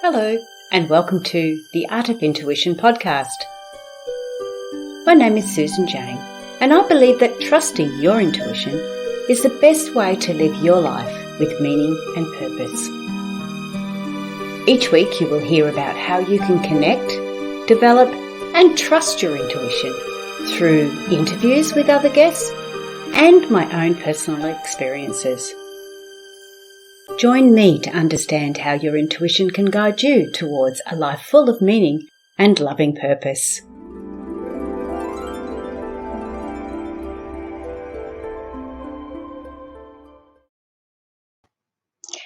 Hello, and welcome to the Art of Intuition podcast. My name is Susan Jane, and I believe that trusting your intuition is the best way to live your life with meaning and purpose. Each week you will hear about how you can connect, develop, and trust your intuition through interviews with other guests and my own personal experiences. Join me to understand how your intuition can guide you towards a life full of meaning and loving purpose.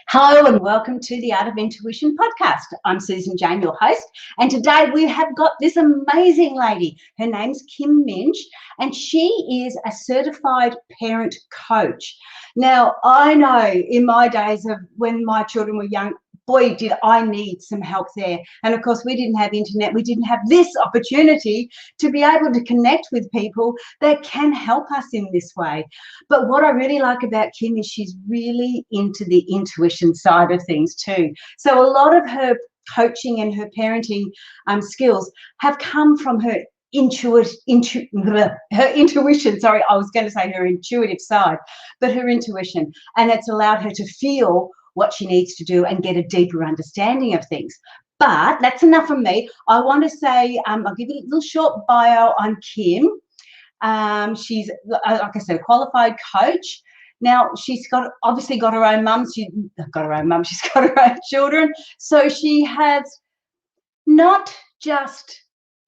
Hello and welcome to the Art of Intuition podcast. I'm Susan Jane, your host, and today we have got this amazing lady. Her name's Kim Muench, and she is a certified parent coach. Now, I know in my days of when my children were young, boy, did I need some help there. And of course, we didn't have internet. We didn't have this opportunity to be able to connect with people that can help us in this way. But what I really like about Kim is she's really into the intuition side of things too. So a lot of her coaching and her parenting skills have come from her intuition. Sorry, I was going to say her intuitive side, but her intuition. And it's allowed her to feel what she needs to do and get a deeper understanding of things. But that's enough from me. I want to say, I'll give you a little short bio on Kim. She's, like I said, a qualified coach. Now, she's obviously got her own mum. She's got her own children. So she has not just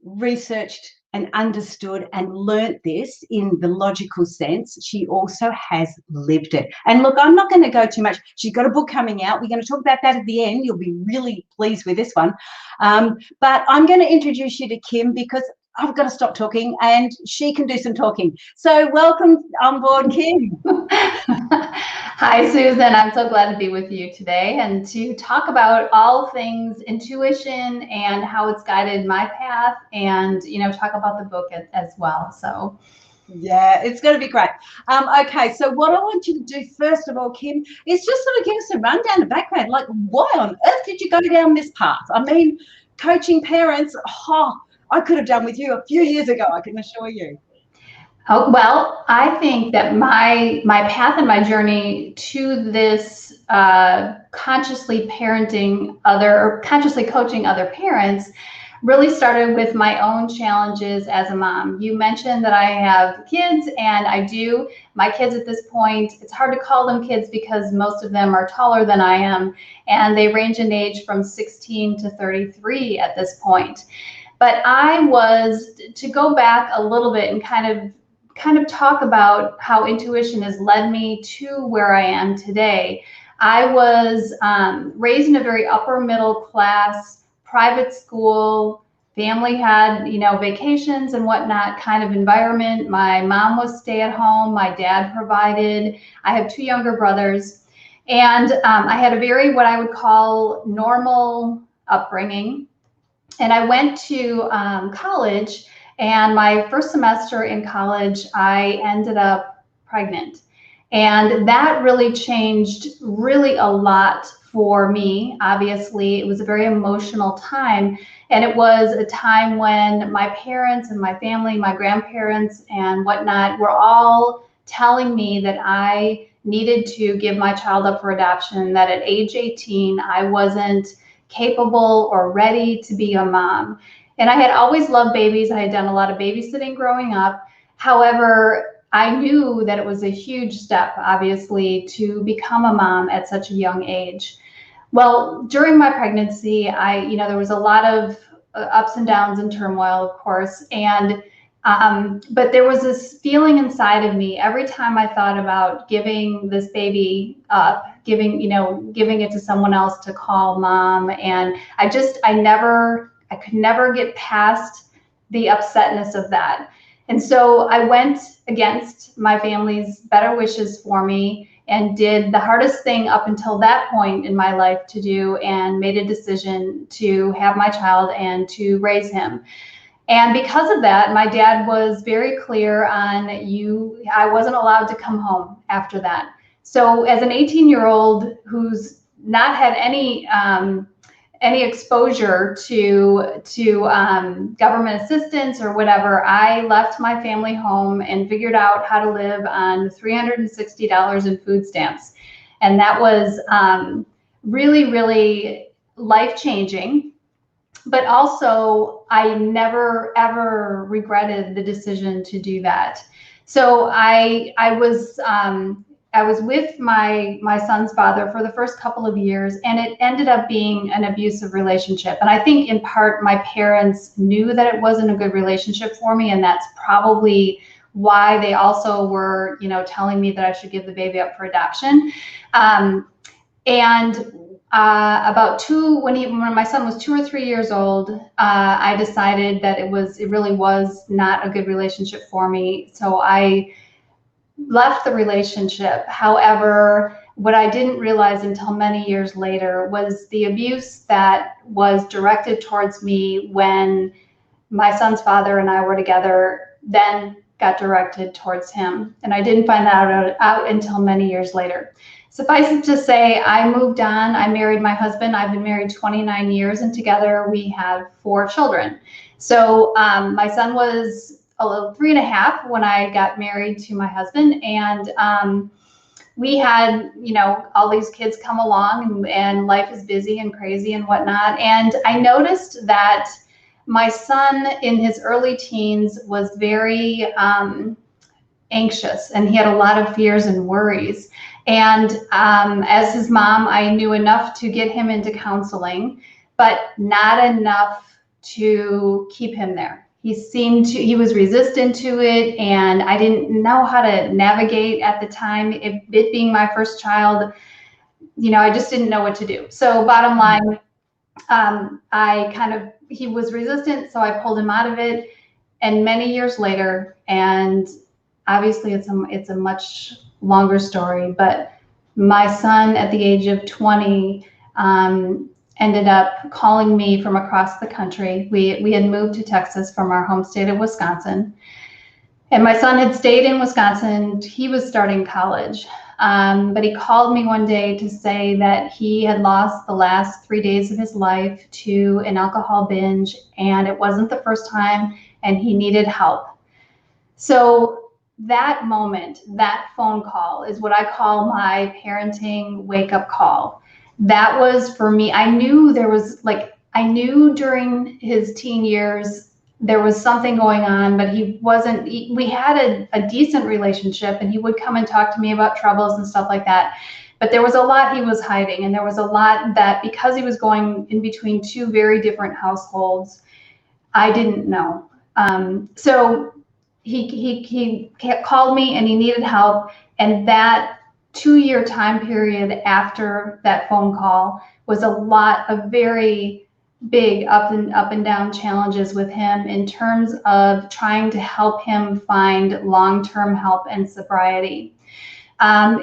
researched and understood and learnt this in the logical sense, she also has lived it. And look, I'm not going to go too much. She's got a book coming out. We're going to talk about that at the end. You'll be really pleased with this one. But I'm going to introduce you to Kim because I've got to stop talking and she can do some talking. So welcome on board, Kim. Hi, Susan. I'm so glad to be with you today and to talk about all things intuition and how it's guided my path and, talk about the book as well. So, yeah, it's going to be great. Okay, so what I want you to do first of all, Kim, is just sort of give us a rundown of background. Like, why on earth did you go down this path? I mean, coaching parents, I could have done with you a few years ago, I can assure you. Oh, well, I think that my path and my journey to this consciously coaching other parents really started with my own challenges as a mom. You mentioned that I have kids, and I do. My kids at this point, it's hard to call them kids because most of them are taller than I am, and they range in age from 16 to 33 at this point. But to go back a little bit and kind of talk about how intuition has led me to where I am today. I was raised in a very upper middle class, private school, family had, vacations and whatnot kind of environment. My mom was stay at home. My dad provided. I have two younger brothers. And I had a very, what I would call normal upbringing. And I went to college. And my first semester in college, I ended up pregnant. And that really changed really a lot for me. Obviously, it was a very emotional time. And it was a time when my parents and my family, my grandparents and whatnot, were all telling me that I needed to give my child up for adoption, that at age 18, I wasn't capable or ready to be a mom. And I had always loved babies. I had done a lot of babysitting growing up. However, I knew that it was a huge step, obviously, to become a mom at such a young age. Well, during my pregnancy, there was a lot of ups and downs and turmoil, of course. And but there was this feeling inside of me every time I thought about giving this baby up, giving it to someone else to call mom. And I could never get past the upsetness of that. And so I went against my family's better wishes for me and did the hardest thing up until that point in my life to do, and made a decision to have my child and to raise him. And because of that, my dad was very clear on I wasn't allowed to come home after that. So as an 18-year-old who's not had any any exposure to government assistance or whatever, I left my family home and figured out how to live on $360 in food stamps. And that was really, really life-changing. But also, I never, ever regretted the decision to do that. So I was with my son's father for the first couple of years, and it ended up being an abusive relationship. And I think in part my parents knew that it wasn't a good relationship for me, and that's probably why they also were, telling me that I should give the baby up for adoption. When my son was 2 or 3 years old, I decided that it really was not a good relationship for me. So I left the relationship. However, what I didn't realize until many years later was the abuse that was directed towards me when my son's father and I were together then got directed towards him. And I didn't find that out until many years later. Suffice it to say, I moved on. I married my husband. I've been married 29 years, and together we have 4 children. So my son was a little 3.5 when I got married to my husband, and we had, all these kids come along, and life is busy and crazy and whatnot. And I noticed that my son in his early teens was very anxious, and he had a lot of fears and worries. And as his mom, I knew enough to get him into counseling, but not enough to keep him there. He was resistant to it, and I didn't know how to navigate at the time. It being my first child, I just didn't know what to do. So bottom line, he was resistant, so I pulled him out of it. And many years later, and obviously it's a much longer story, but my son at the age of 20 ended up calling me from across the country. We had moved to Texas from our home state of Wisconsin, and my son had stayed in Wisconsin. He was starting college, but he called me one day to say that he had lost the last 3 days of his life to an alcohol binge, and it wasn't the first time, and he needed help. So that moment, that phone call is what I call my parenting wake-up call. That was for me. I knew during his teen years there was something going on, but we had a decent relationship, and he would come and talk to me about troubles and stuff like that. But there was a lot he was hiding, and there was a lot that, because he was going in between 2 very different households, I didn't know. So he called me, and he needed help. And that 2-year time period after that phone call was a lot of very big up and down challenges with him in terms of trying to help him find long-term help and sobriety.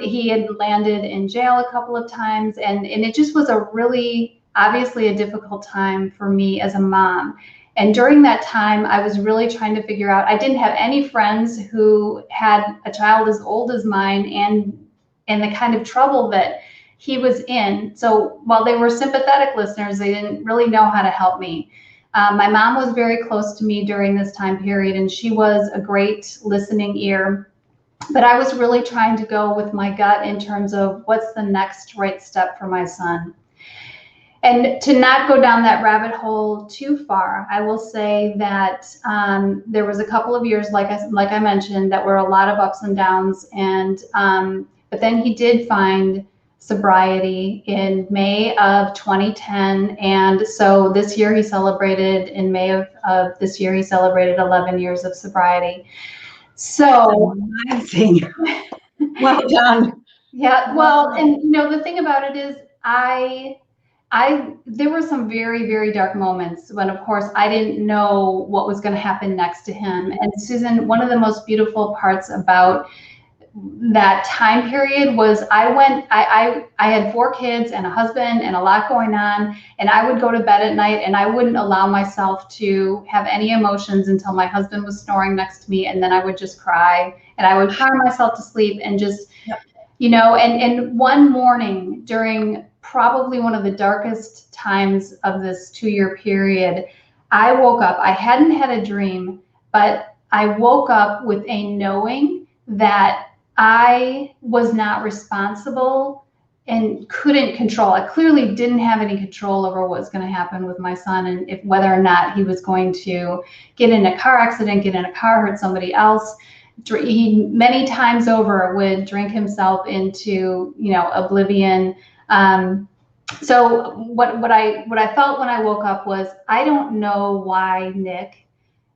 He had landed in jail a couple of times, and it just was obviously a difficult time for me as a mom. And during that time, I was really trying to figure out, I didn't have any friends who had a child as old as mine and the kind of trouble that he was in. So while they were sympathetic listeners, they didn't really know how to help me. My mom was very close to me during this time period, and she was a great listening ear. But I was really trying to go with my gut in terms of what's the next right step for my son. And to not go down that rabbit hole too far, I will say that there was a couple of years, like I mentioned, that were a lot of ups and downs. And but then he did find sobriety in May of 2010, and so this year he celebrated, in May of this year, he celebrated 11 years of sobriety. So amazing. Well done. Yeah. Well, and the thing about it is, there were some very, very dark moments when, of course, I didn't know what was going to happen next to him. And Susan, one of the most beautiful parts about that time period was I had 4 kids and a husband and a lot going on, and I would go to bed at night and I wouldn't allow myself to have any emotions until my husband was snoring next to me, and then I would just cry, and I would cry myself to sleep and just And one morning during probably one of the darkest times of this 2-year period, I woke up. I hadn't had a dream, but I woke up with a knowing that I was not responsible and couldn't control. I clearly didn't have any control over what was going to happen with my son, and if whether or not he was going to get in a car accident, get in a car, hurt somebody else. He many times over would drink himself into oblivion. So what I felt when I woke up was, I don't know why Nick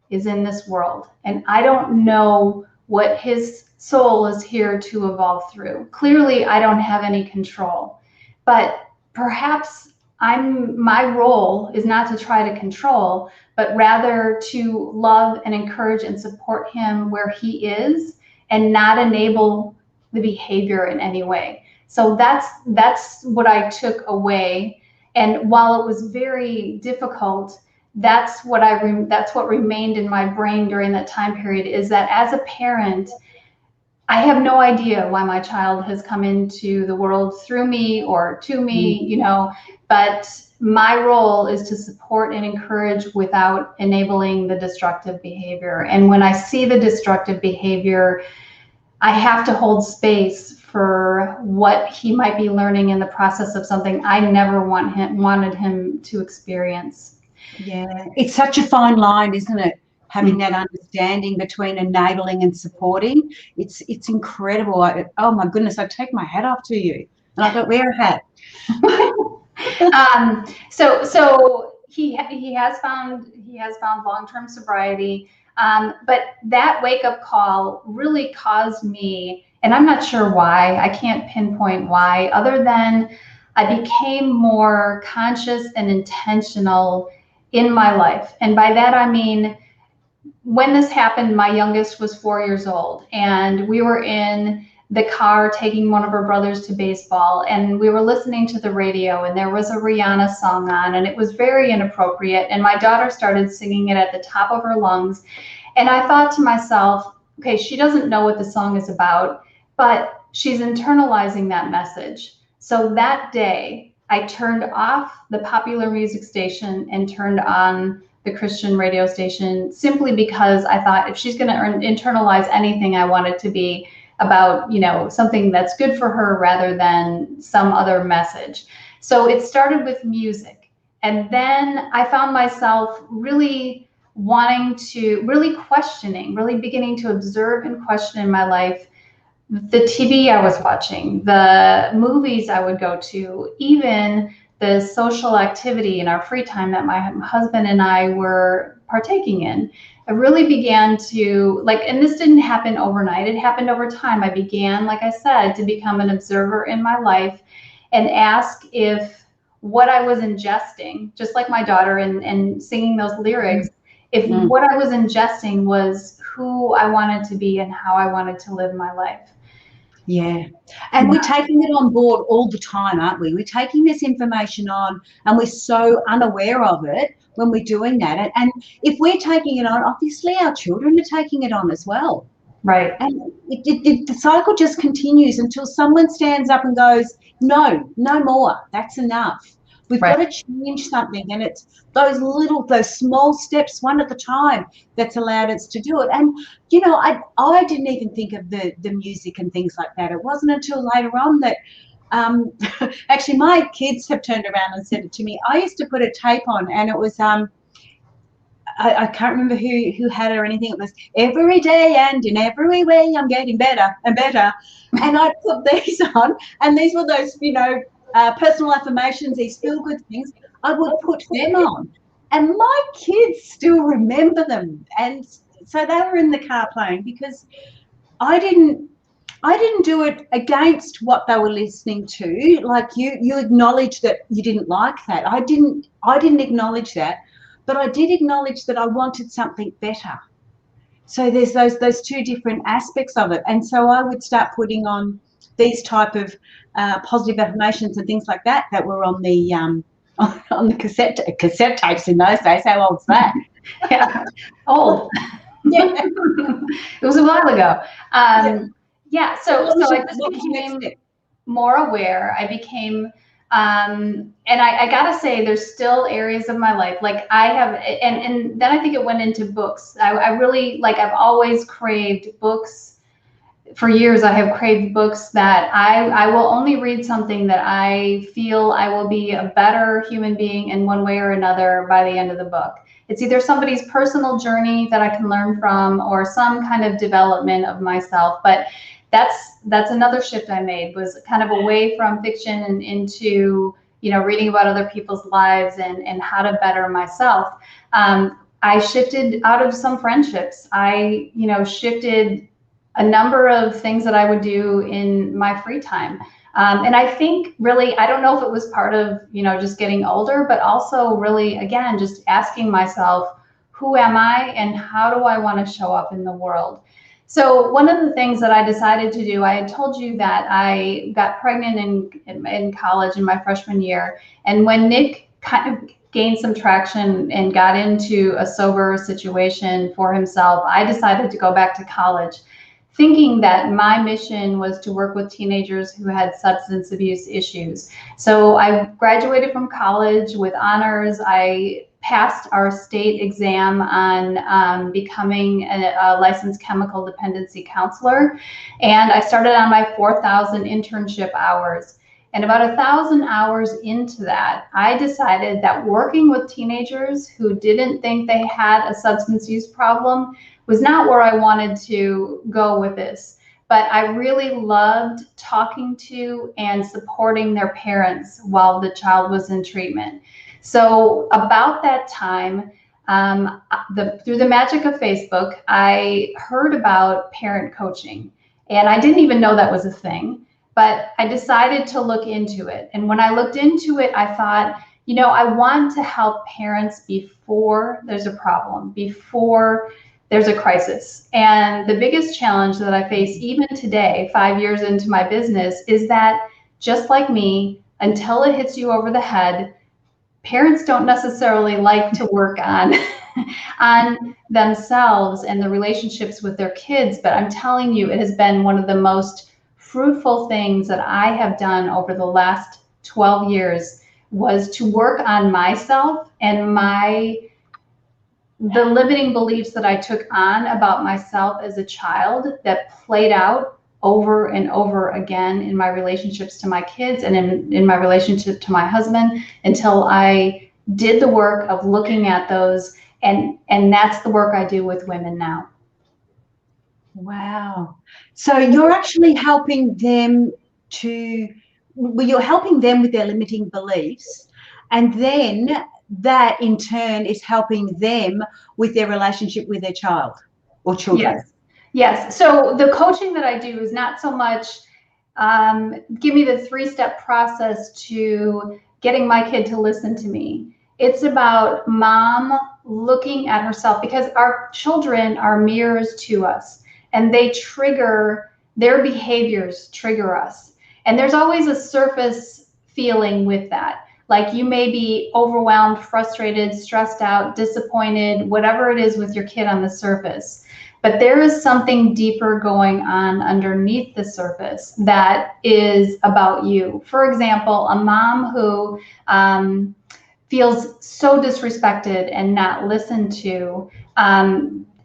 is in this world, and I don't know what his soul is here to evolve through. Clearly, I don't have any control, but perhaps my role is not to try to control, but rather to love and encourage and support him where he is, and not enable the behavior in any way. So that's what I took away. And while it was very difficult, that's what remained in my brain during that time period, is that as a parent, I have no idea why my child has come into the world through me or to me, but my role is to support and encourage without enabling the destructive behavior. And when I see the destructive behavior, I have to hold space for what he might be learning in the process of something I never wanted him to experience. Yeah, it's such a fine line, isn't it? Having that understanding between enabling and supporting. It's incredible. Oh my goodness, I take my hat off to you, and I don't wear a hat. So he has found long-term sobriety, but that wake-up call really caused me, and I'm not sure why, I can't pinpoint why, other than I became more conscious and intentional in my life. And by that I mean, when this happened, my youngest was 4 years old, and we were in the car taking one of her brothers to baseball, and we were listening to the radio, and there was a Rihanna song on, and it was very inappropriate, and my daughter started singing it at the top of her lungs. And I thought to myself, okay, she doesn't know what the song is about, but she's internalizing that message. So that day I turned off the popular music station and turned on the Christian radio station, simply because I thought, if she's going to internalize anything, I want it to be about, something that's good for her rather than some other message. So it started with music. And then I found myself really questioning, really beginning to observe and question in my life the TV I was watching, the movies I would go to, even the social activity in our free time that my husband and I were partaking in. I really began to, and this didn't happen overnight, it happened over time. I began, like I said, to become an observer in my life and ask if what I was ingesting, just like my daughter and singing those lyrics, if what I was ingesting was who I wanted to be and how I wanted to live my life. Yeah. And we're taking it on board all the time, aren't we? We're taking this information on, and we're so unaware of it when we're doing that. And if we're taking it on, obviously our children are taking it on as well. Right. And the cycle just continues until someone stands up and goes, no more. That's enough. We've got to change something. And it's those small steps, one at a time, that's allowed us to do it. And, I didn't even think of the music and things like that. It wasn't until later on that actually my kids have turned around and said it to me. I used to put a tape on, and it was I can't remember who had it or anything. It was every day and in every way I'm getting better and better. And I put these on, and these were those, personal affirmations, these feel-good things. I would put them on, and my kids still remember them. And so they were in the car playing, because I didn't do it against what they were listening to. Like you acknowledged that you didn't like that. I didn't acknowledge that, but I did acknowledge that I wanted something better. So there's those two different aspects of it. And so I would start putting on these type of positive affirmations and things like that were on the on the cassette tapes in those days. How old's that? Yeah, old. Yeah. It was a while ago. Yeah, so I just what was the next became step? more aware. I became, and I gotta say, there's still areas of my life, like I have, and then I think it went into books. I really, like, I've always craved books. For years, I have craved books that I will only read something that I feel I will be a better human being in one way or another by the end of the book. It's either somebody's personal journey that I can learn from or some kind of development of myself. But that's another shift I made, was kind of away from fiction and into, you know, reading about other people's lives and how to better myself. I shifted out of some friendships. I, you know, shifted a number of things that I would do in my free time. And I think really, I don't know if it was part of, you know, just getting older, but also really, again, just asking myself, who am I and how do I want to show up in the world? So one of the things that I decided to do, I had told you that I got pregnant in college in my freshman year. And when Nick kind of gained some traction and got into a sober situation for himself, I decided to go back to college, thinking that my mission was to work with teenagers who had substance abuse issues. So I graduated from college with honors. I passed our state exam on becoming a licensed chemical dependency counselor. And I started on my 4,000 internship hours. And about 1,000 hours into that, I decided that working with teenagers who didn't think they had a substance use problem was not where I wanted to go with this. But I really loved talking to and supporting their parents while the child was in treatment. So about that time, through the magic of Facebook, I heard about parent coaching. And I didn't even know that was a thing, but I decided to look into it. And when I looked into it, I thought, you know, I want to help parents before there's a problem, before there's a crisis. And the biggest challenge that I face even today, 5 years into my business, is that just like me, until it hits you over the head, parents don't necessarily like to work on on themselves and the relationships with their kids. But I'm telling you, it has been one of the most fruitful things that I have done over the last 12 years, was to work on myself and the limiting beliefs that I took on about myself as a child that played out over and over again in my relationships to my kids and in my relationship to my husband, until I did the work of looking at those. And that's the work I do with women now. Wow. So you're actually helping them you're helping them with their limiting beliefs, and then that in turn is helping them with their relationship with their child or children. Yes. Yes. So the coaching that I do is not so much give me the 3-step process to getting my kid to listen to me. It's about mom looking at herself, because our children are mirrors to us, and they trigger, their behaviors trigger us. And there's always a surface feeling with that. Like, you may be overwhelmed, frustrated, stressed out, disappointed, whatever it is with your kid on the surface. But there is something deeper going on underneath the surface that is about you. For example, a mom who feels so disrespected and not listened to,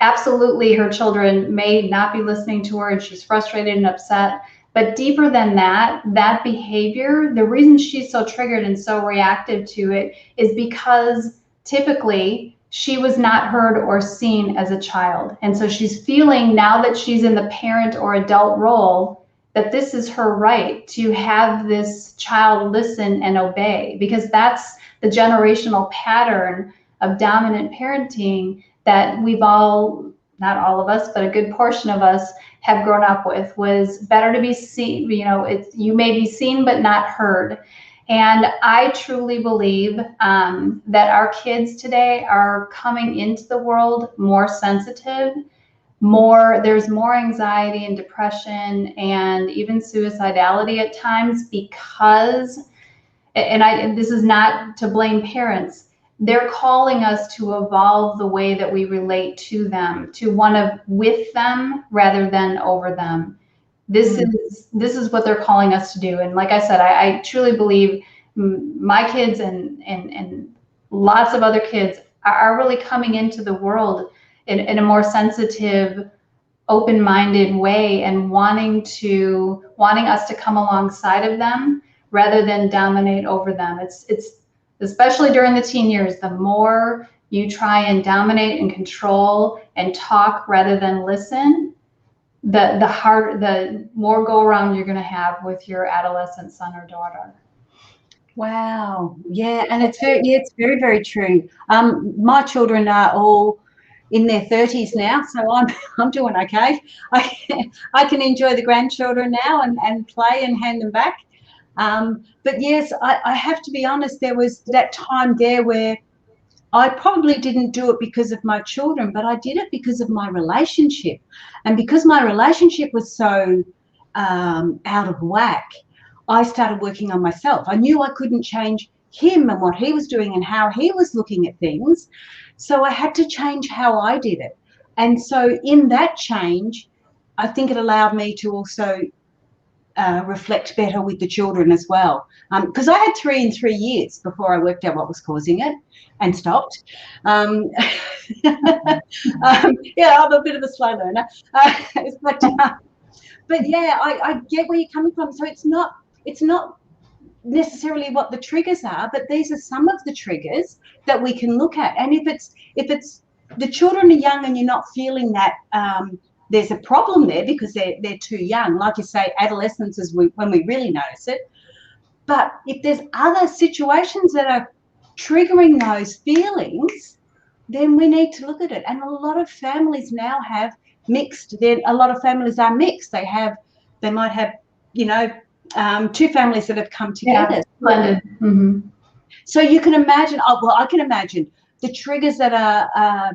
absolutely her children may not be listening to her and she's frustrated and upset. But deeper than that, that behavior, the reason she's so triggered and so reactive to it is because typically she was not heard or seen as a child. And so she's feeling, now that she's in the parent or adult role, that this is her right to have this child listen and obey, because that's the generational pattern of dominant parenting that we've all, not all of us, but a good portion of us have grown up with, was better to be seen, you know, you may be seen but not heard. And I truly believe that our kids today are coming into the world more sensitive, there's more anxiety and depression and even suicidality at times, because, and this is not to blame parents, they're calling us to evolve the way that we relate to them, to one of with them rather than over them. this is what they're calling us to do. And like I said, I truly believe my kids and lots of other kids are really coming into the world in a more sensitive, open-minded way, and wanting us to come alongside of them rather than dominate over them. It's especially during the teen years, the more you try and dominate and control and talk rather than listen, the more go around you're going to have with your adolescent son or daughter. Wow. Yeah, and it's very, very true. My children are all in their 30s now, so I'm doing okay. I can enjoy the grandchildren now and play and hand them back. But yes, I have to be honest, there was that time there where I probably didn't do it because of my children, but I did it because of my relationship. And because my relationship was so out of whack, I started working on myself. I knew I couldn't change him and what he was doing and how he was looking at things. So I had to change how I did it. And so in that change, I think it allowed me to also reflect better with the children as well. Because I had 3 in 3 years before I worked out what was causing it and stopped. Yeah, I'm a bit of a slow learner. But yeah, I get where you're coming from. So it's not necessarily what the triggers are, but these are some of the triggers that we can look at. And if it's the children are young and you're not feeling that there's a problem there because they're too young, like you say, adolescence is when we really notice it. But if there's other situations that are triggering those feelings, then we need to look at it. And a lot of families now have mixed. A lot of families are mixed. They might have, 2 families that have come together. Yeah, blended. Mm-hmm. So you can imagine. I can imagine the triggers that are.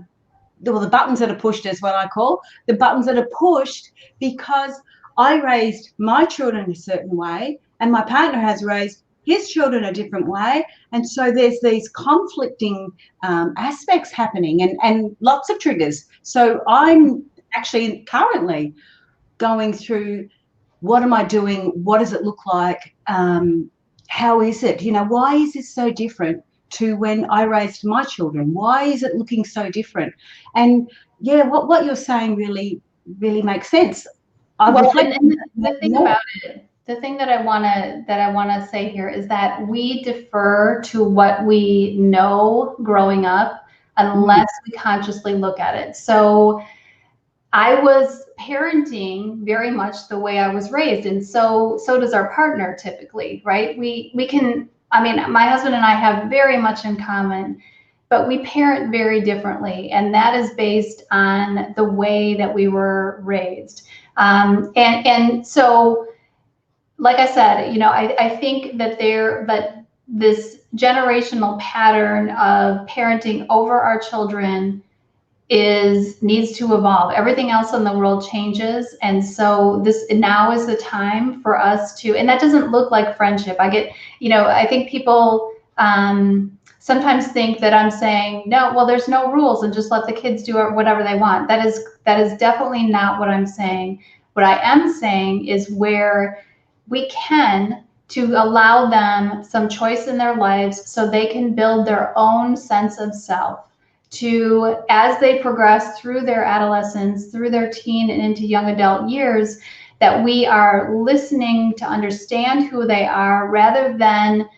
The buttons that are pushed is what I call the buttons that are pushed because I raised my children a certain way and my partner has raised his children a different way. And so there's these conflicting aspects happening and lots of triggers. So I'm actually currently going through, what am I doing? What does it look like? How is it? Why is this so different to when I raised my children? Why is it looking so different? And yeah, what you're saying really, really makes sense. The thing about it, the thing that I wanna say here is that we defer to what we know growing up unless we consciously look at it. So I was parenting very much the way I was raised, and so does our partner typically, right? We can, my husband and I have very much in common, but we parent very differently, and that is based on the way that we were raised. And so, like I said, I think that this generational pattern of parenting over our children needs to evolve. Everything else in the world changes, and so now is the time for us to. And that doesn't look like friendship. I think people sometimes think that I'm saying no. Well, there's no rules, and just let the kids do whatever they want. That is definitely not what I'm saying. What I am saying is where we can, to allow them some choice in their lives so they can build their own sense of self. As they progress through their adolescence, through their teen and into young adult years, that we are listening to understand who they are rather than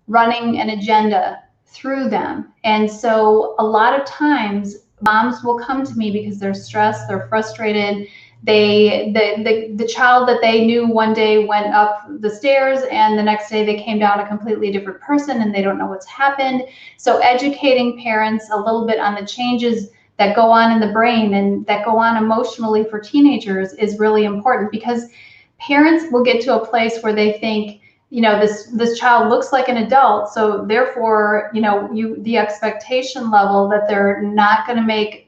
running an agenda through them. And so a lot of times moms will come to me because they're stressed, they're frustrated. The child that they knew one day went up the stairs and the next day they came down a completely different person and they don't know what's happened. So educating parents a little bit on the changes that go on in the brain and that go on emotionally for teenagers is really important, because parents will get to a place where they think, this child looks like an adult, so therefore, the expectation level that they're not going to make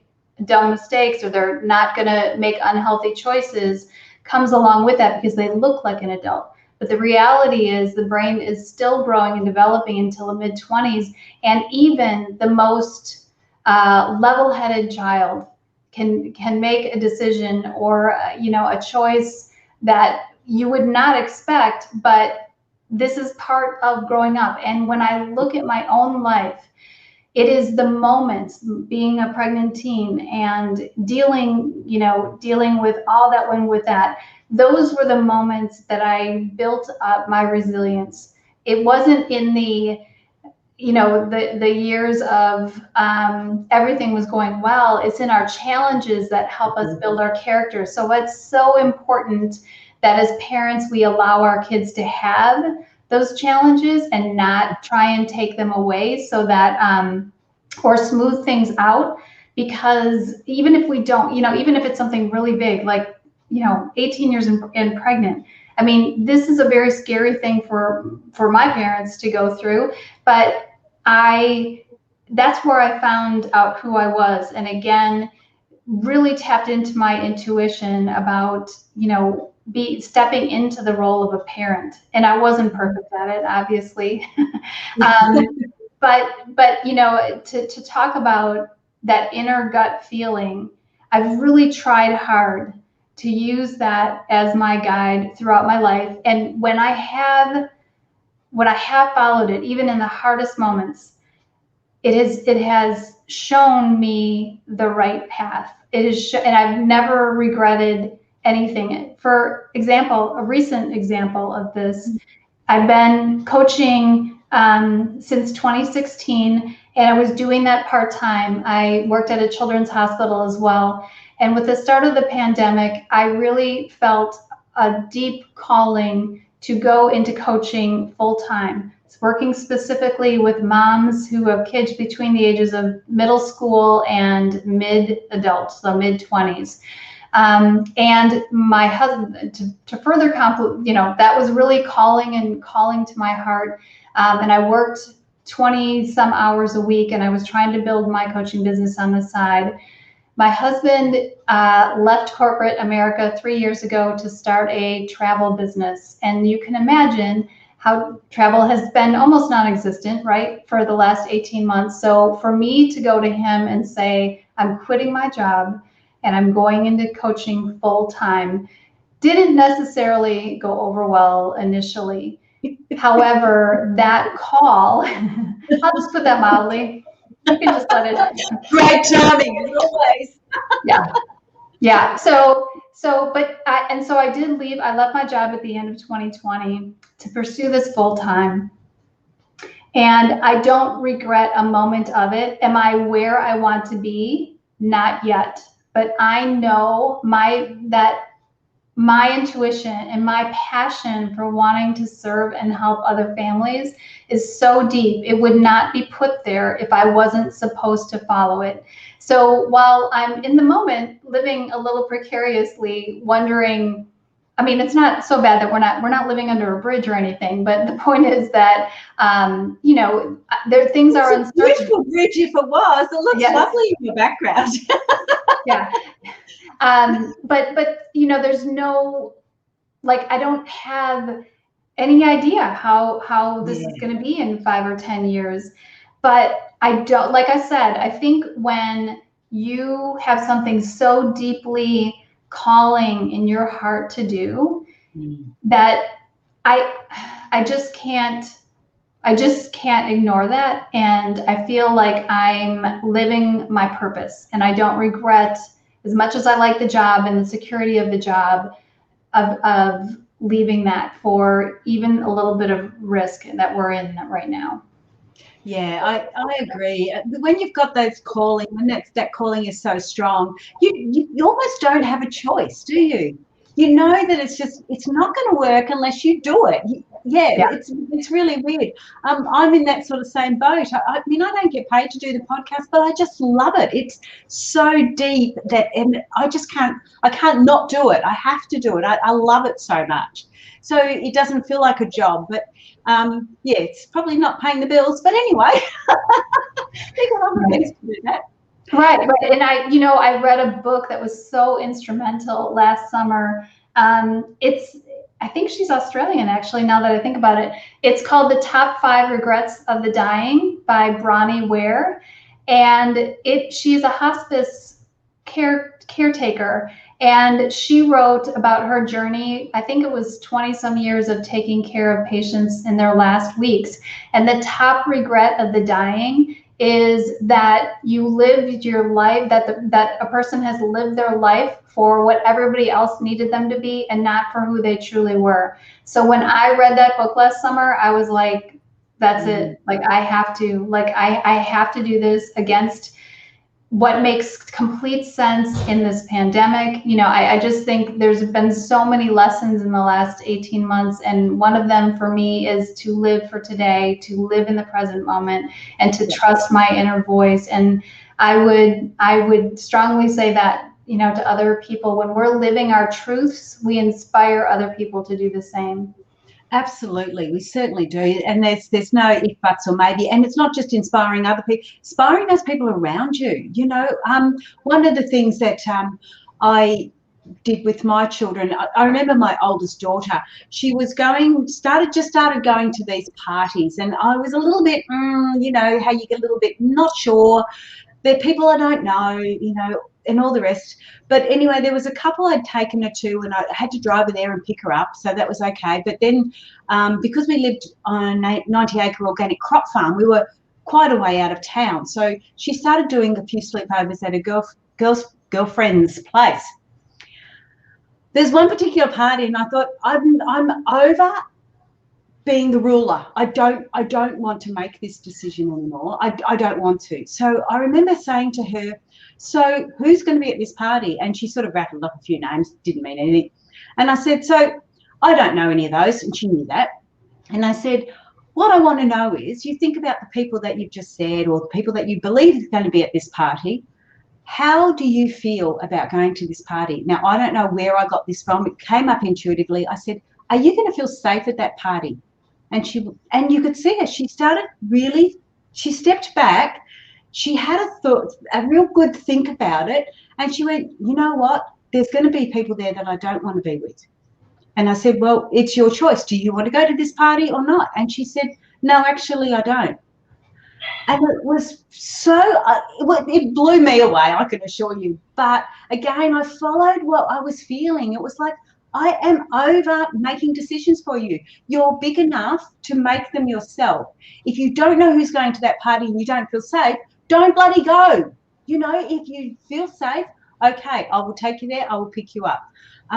dumb mistakes or they're not going to make unhealthy choices comes along with that because they look like an adult. But the reality is the brain is still growing and developing until the mid-20s, and even the most level-headed child can make a decision or a choice that you would not expect, but this is part of growing up. And when I look at my own life, it is the moments, being a pregnant teen and dealing with all that went with that. Those were the moments that I built up my resilience. It wasn't in the years of everything was going well. It's in our challenges that help us build our character. So it's so important that as parents, we allow our kids to have those challenges and not try and take them away, so that or smooth things out. Because even if we don't, even if it's something really big, like 18 years and pregnant, I mean, this is a very scary thing for my parents to go through, but that's where I found out who I was. And again, really tapped into my intuition about, stepping into the role of a parent. And I wasn't perfect at it, obviously. But to talk about that inner gut feeling, I've really tried hard to use that as my guide throughout my life. And when I have followed it, even in the hardest moments, it has shown me the right path. And I've never regretted anything. For example, a recent example of this, I've been coaching since 2016, and I was doing that part-time. I worked at a children's hospital as well. And with the start of the pandemic, I really felt a deep calling to go into coaching full-time. It's working specifically with moms who have kids between the ages of middle school and mid-adult, so mid-20s. And my husband, to further complement, that was really calling to my heart. And I worked 20 some hours a week, and I was trying to build my coaching business on the side. My husband left corporate America 3 years ago to start a travel business. And you can imagine how travel has been almost non-existent, right, for the last 18 months. So for me to go to him and say, I'm quitting my job and I'm going into coaching full time, didn't necessarily go over well initially. However, that call, I'll just put that mildly. You can just let it. Great timing, as always. Yeah. So I did leave. I left my job at the end of 2020 to pursue this full time. And I don't regret a moment of it. Am I where I want to be? Not yet. But I know my intuition and my passion for wanting to serve and help other families is so deep. It would not be put there if I wasn't supposed to follow it. So while I'm in the moment living a little precariously, wondering, I mean, it's not so bad that we're not living under a bridge or anything, but the point is that things are uncertain. Beautiful bridge if it was. It looks lovely in your background. Yeah. But there's no, I don't have any idea how this is going to be in 5 or 10 years. But I don't, like I said, I think when you have something so deeply calling in your heart to do, that I just can't ignore that. And I feel like I'm living my purpose, and I don't regret, as much as I like the job and the security of the job, of leaving that for even a little bit of risk that we're in right now. Yeah, I agree. When you've got those calling, when that calling is so strong, you almost don't have a choice, do you? You know that it's not going to work unless you do it. It's really weird. I'm in that sort of same boat. I mean, I don't get paid to do the podcast, but I just love it. It's so deep and I can't not do it. I have to do it. I love it so much. So it doesn't feel like a job, but it's probably not paying the bills. But anyway, they got other things to do that. Right. And I read a book that was so instrumental last summer. I think she's Australian, actually, now that I think about it. It's called The Top 5 Regrets of the Dying by Bronnie Ware. And she's a hospice caretaker. And she wrote about her journey. I think it was 20 some years of taking care of patients in their last weeks. And the top regret of the dying is that you lived your life, that a person has lived their life for what everybody else needed them to be and not for who they truly were. So when I read that book last summer, I was like, that's it. Like, I have to do this against what makes complete sense in this pandemic. I just think there's been so many lessons in the last 18 months. And one of them for me is to live for today, to live in the present moment, and to trust my inner voice. And I would strongly say that, to other people, when we're living our truths, we inspire other people to do the same. Absolutely, we certainly do, and there's no if, buts, or maybe. And it's not just inspiring other people, inspiring those people around you. One of the things that I did with my children, I remember my oldest daughter. She was started going to these parties, and I was a little bit, how you get a little bit not sure. They're people I don't know, and all the rest. But anyway, there was a couple I'd taken her to, and I had to drive her there and pick her up, so that was okay. But then because we lived on a 90-acre organic crop farm, we were quite a way out of town. So she started doing a few sleepovers at a girlfriend's place. There's one particular party, and I thought, I'm over being the ruler. I don't want to make this decision anymore. I don't want to. So I remember saying to her, so who's going to be at this party? And she sort of rattled off a few names, didn't mean anything. And I said, so I don't know any of those. And she knew that. And I said, what I want to know is, you think about the people that you've just said, or the people that you believe are going to be at this party. How do you feel about going to this party? Now, I don't know where I got this from. It came up intuitively. I said, are you going to feel safe at that party? And you could see her. She stepped back. She had a real good think about it. And she went, you know what? There's going to be people there that I don't want to be with. And I said, well, it's your choice. Do you want to go to this party or not? And she said, no, actually, I don't. And it was it blew me away, I can assure you. But again, I followed what I was feeling. It was like, I am over making decisions for you. You're big enough to make them yourself. If you don't know who's going to that party and you don't feel safe, don't bloody go. If you feel safe, okay, I will take you there. I will pick you up.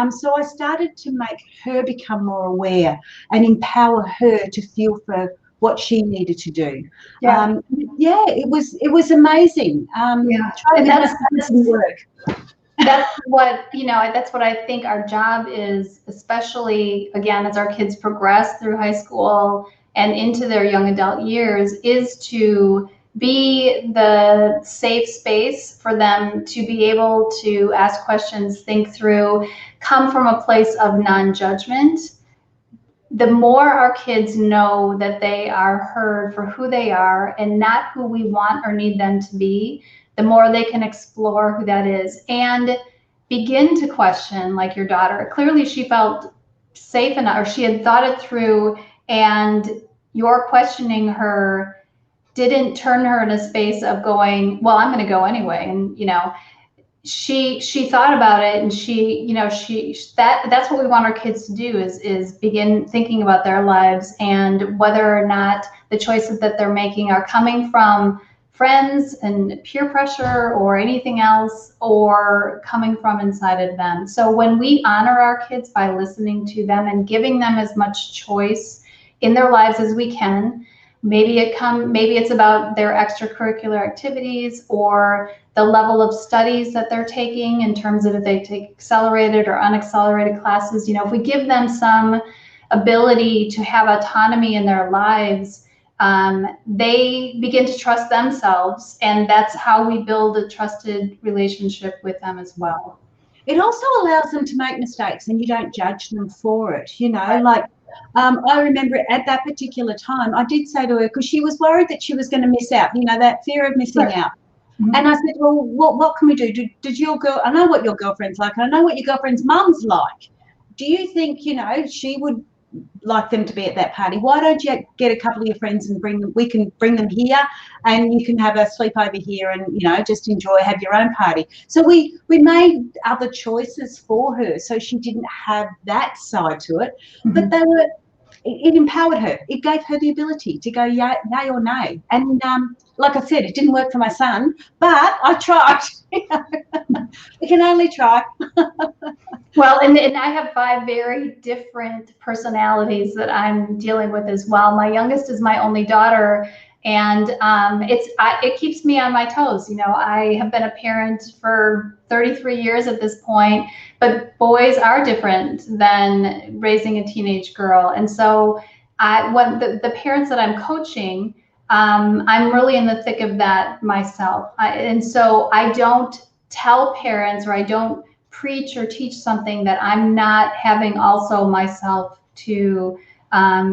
So I started to make her become more aware and empower her to feel for what she needed to do. It was amazing. And that's work. That's what I think our job is, especially again as our kids progress through high school and into their young adult years, is to be the safe space for them to be able to ask questions, think through, come from a place of non-judgment. The more our kids know that they are heard for who they are and not who we want or need them to be, the more they can explore who that is and begin to question, like your daughter. Clearly she felt safe enough, or she had thought it through, and your questioning her didn't turn her in a space of going, well, I'm going to go anyway. And, she thought about it, and that's what we want our kids to do is begin thinking about their lives and whether or not the choices that they're making are coming from friends and peer pressure or anything else, or coming from inside of them. So when we honor our kids by listening to them and giving them as much choice in their lives as we can, maybe it's about their extracurricular activities or the level of studies that they're taking in terms of if they take accelerated or unaccelerated classes. If we give them some ability to have autonomy in their lives, they begin to trust themselves, and that's how we build a trusted relationship with them as well. It also allows them to make mistakes, and you don't judge them for it. I remember at that particular time, I did say to her, because she was worried that she was going to miss out, that fear of missing out. Mm-hmm. And I said, well, what can we do? Did your girl? I know what your girlfriend's like, and I know what your girlfriend's mum's like. Do you think, she would like them to be at that party. Why don't you get a couple of your friends and bring them? We can bring them here, and you can have a sleepover here, and just enjoy, have your own party. So we made other choices for her, so she didn't have that side to it. But they were. It empowered her. It gave her the ability to go yay or nay. And like I said, it didn't work for my son, but I tried. We can only try. Well, and I have 5 very different personalities that I'm dealing with as well. My youngest is my only daughter, and it keeps me on my toes. I have been a parent for 33 years at this point, but boys are different than raising a teenage girl. And so when the parents that I'm coaching, I'm really in the thick of that myself. And so I don't tell parents, or I don't preach or teach something that I'm not having also myself to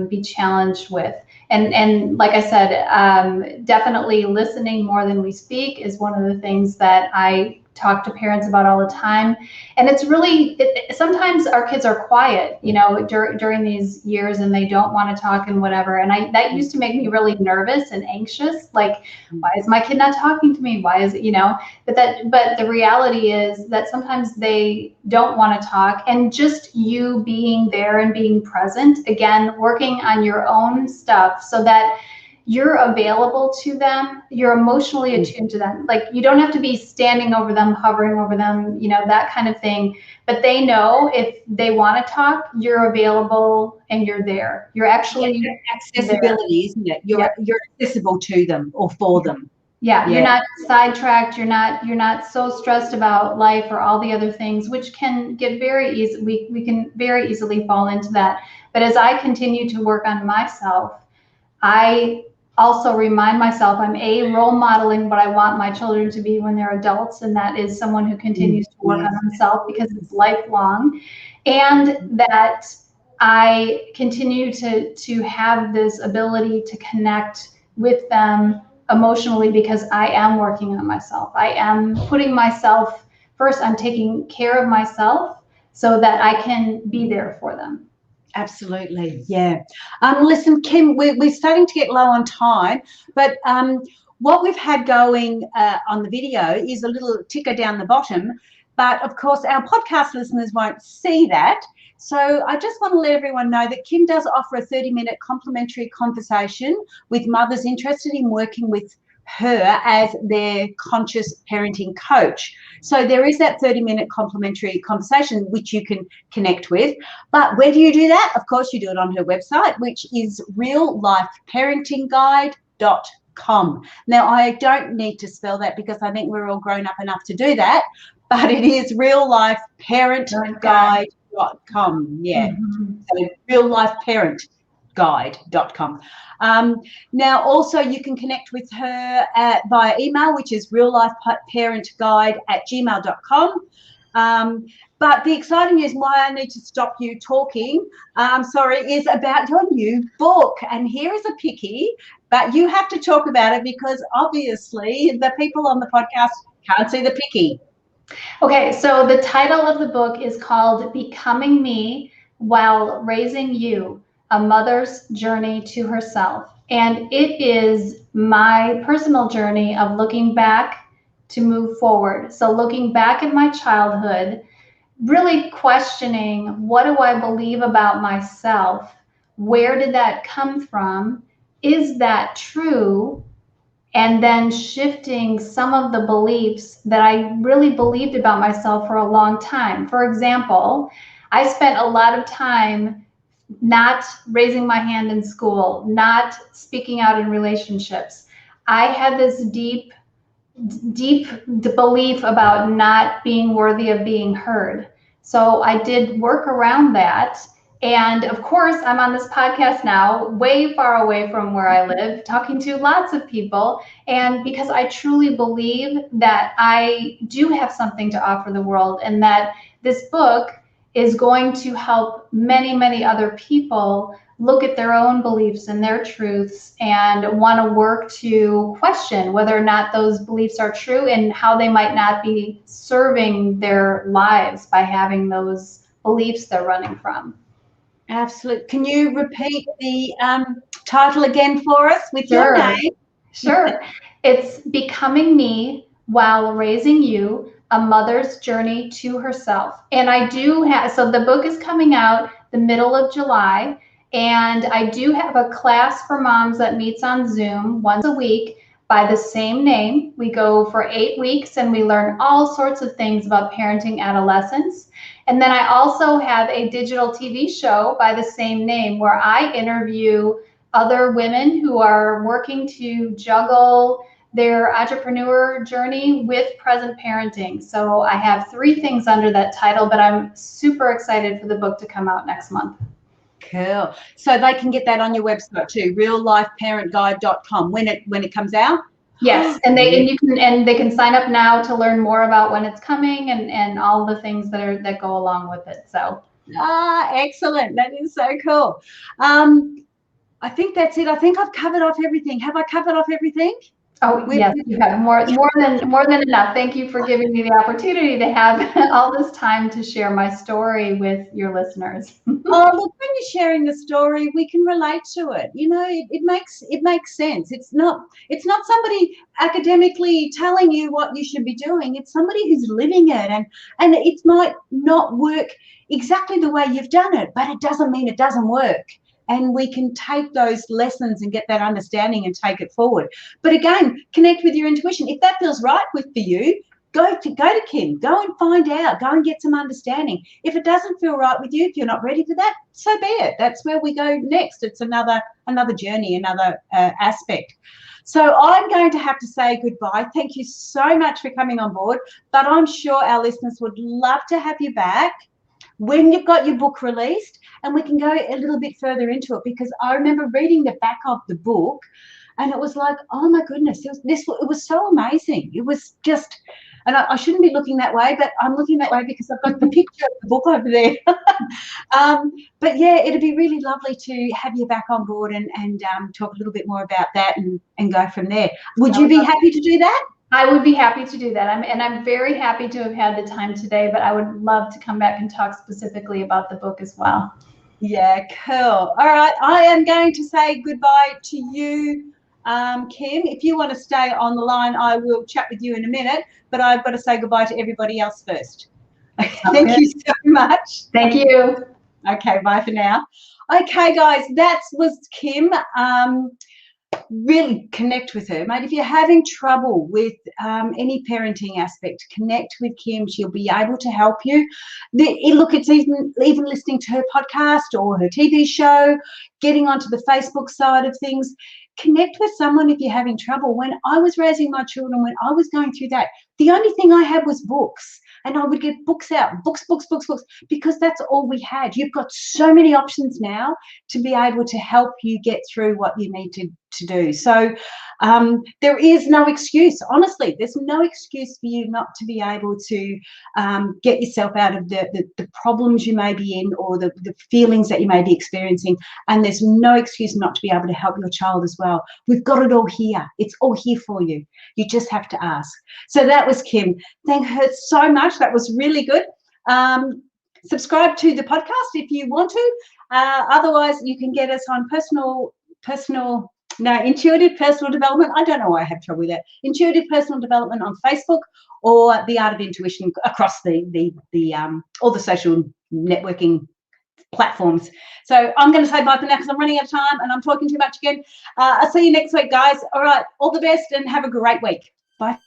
be challenged with. And like I said, definitely listening more than we speak is one of the things that I talk to parents about all the time. And it's really, sometimes our kids are quiet, during these years, and they don't want to talk and whatever. And that used to make me really nervous and anxious. Like, why is my kid not talking to me? Why is it, but the reality is that sometimes they don't want to talk, and just you being there and being present, again, working on your own stuff so that you're available to them, you're emotionally attuned to them. Like, you don't have to be standing over them, hovering over them, that kind of thing. But they know if they want to talk, you're available and you're there. You're actually accessibility, isn't it? You're accessible to them or for them. Yeah, you're not sidetracked. You're not so stressed about life or all the other things, which can get very easy. We can very easily fall into that. But as I continue to work on myself, I also remind myself I'm role modeling what I want my children to be when they're adults, and that is someone who continues to work on themselves, because it's lifelong, and that I continue to have this ability to connect with them emotionally, because I am working on myself. I am putting myself first. I'm taking care of myself so that I can be there for them. Absolutely, yeah. Listen, Kim, we're starting to get low on time, but what we've had going on the video is a little ticker down the bottom, but of course our podcast listeners won't see that. So I just want to let everyone know that Kim does offer a 30-minute complimentary conversation with mothers interested in working with her as their conscious parenting coach. So there is that 30-minute complimentary conversation which you can connect with. But where do you do that? Of course, you do it on her website, which is reallifeparentingguide.com. Now, I don't need to spell that because I think we're all grown up enough to do that, but it is reallifeparentguide.com. Yeah. So reallifeparentguide.com. Now, also, you can connect with her via email, which is reallifeparentguide@gmail.com. But the exciting news, why I need to stop you talking, is about your new book. And here is a picky, but you have to talk about it because obviously the people on the podcast can't see the picky. Okay, so the title of the book is called Becoming Me While Raising You, A Mother's Journey to Herself. And it is my personal journey of looking back to move forward. So looking back at my childhood, really questioning, what do I believe about myself? Where did that come from? Is that true? And then shifting some of the beliefs that I really believed about myself for a long time. For example, I spent a lot of time not raising my hand in school, not speaking out in relationships. I had this deep belief about not being worthy of being heard. So I did work around that. And of course, I'm on this podcast now, way far away from where I live, talking to lots of people. And because I truly believe that I do have something to offer the world, and that this book is going to help many, many other people look at their own beliefs and their truths and want to work to question whether or not those beliefs are true and how they might not be serving their lives by having those beliefs they're running from. Absolutely. Can you repeat the title again for us with your Sure. name? Sure. It's Becoming Me While Raising You, A Mother's Journey to Herself. And I do have, so the book is coming out the middle of July, and I do have a class for moms that meets on Zoom once a week by the same name. We go for 8 weeks and we learn all sorts of things about parenting adolescents. And then I also have a digital TV show by the same name where I interview other women who are working to juggle their entrepreneur journey with present parenting. So I have 3 things under that title, but I'm super excited for the book to come out next month. Cool. So they can get that on your website too, reallifeparentguide.com when it comes out. Yes, and they can sign up now to learn more about when it's coming and all the things that go along with it. So excellent. That is so cool. I think that's it. I think I've covered off everything. Have I covered off everything? Oh, yes, you have more than enough. Thank you for giving me the opportunity to have all this time to share my story with your listeners. Oh, look, when you're sharing the story, we can relate to it. You know, it makes sense. It's not somebody academically telling you what you should be doing. It's somebody who's living it, and it might not work exactly the way you've done it, but it doesn't mean it doesn't work. And we can take those lessons and get that understanding and take it forward. But again, connect with your intuition. If that feels right for you, go to Kim. Go and find out. Go and get some understanding. If it doesn't feel right with you, if you're not ready for that, so be it. That's where we go next. It's another journey, another aspect. So I'm going to have to say goodbye. Thank you so much for coming on board. But I'm sure our listeners would love to have you back when you've got your book released, and we can go a little bit further into it, because I remember reading the back of the book and it was like, oh my goodness, it was so amazing. It was just, and I shouldn't be looking that way, but I'm looking that way because I've got the picture of the book over there. But yeah, it'd be really lovely to have you back on board and talk a little bit more about that and go from there. Would you be happy to do that? I would be happy to do that. I'm very happy to have had the time today, but I would love to come back and talk specifically about the book as well. Yeah, cool. All right, I am going to say goodbye to you, Kim. If you want to stay on the line, I will chat with you in a minute, but I've got to say goodbye to everybody else first. Thank you so much. Thank you. Okay, bye for now. Okay, guys, that was Kim. Really connect with her, mate. If you're having trouble with any parenting aspect, connect with Kim. She'll be able to help you. Look, it's even listening to her podcast or her TV show, getting onto the Facebook side of things. Connect with someone if you're having trouble. When I was raising my children, when I was going through that, the only thing I had was books. And I would get books out, books, because that's all we had. You've got so many options now to be able to help you get through what you need to do. So there is no excuse. Honestly, there's no excuse for you not to be able to get yourself out of the problems you may be in, or the feelings that you may be experiencing. And there's no excuse not to be able to help your child as well. We've got it all here. It's all here for you. You just have to ask. So that was Kim. Thank her so much. That was really good. Subscribe to the podcast if you want to. Otherwise, you can get us on Intuitive Personal Development. I don't know why I have trouble with that. Intuitive Personal Development on Facebook, or The Art of Intuition across all the social networking platforms. So I'm going to say bye for now because I'm running out of time and I'm talking too much again. I'll see you next week, guys. All right, all the best and have a great week. Bye.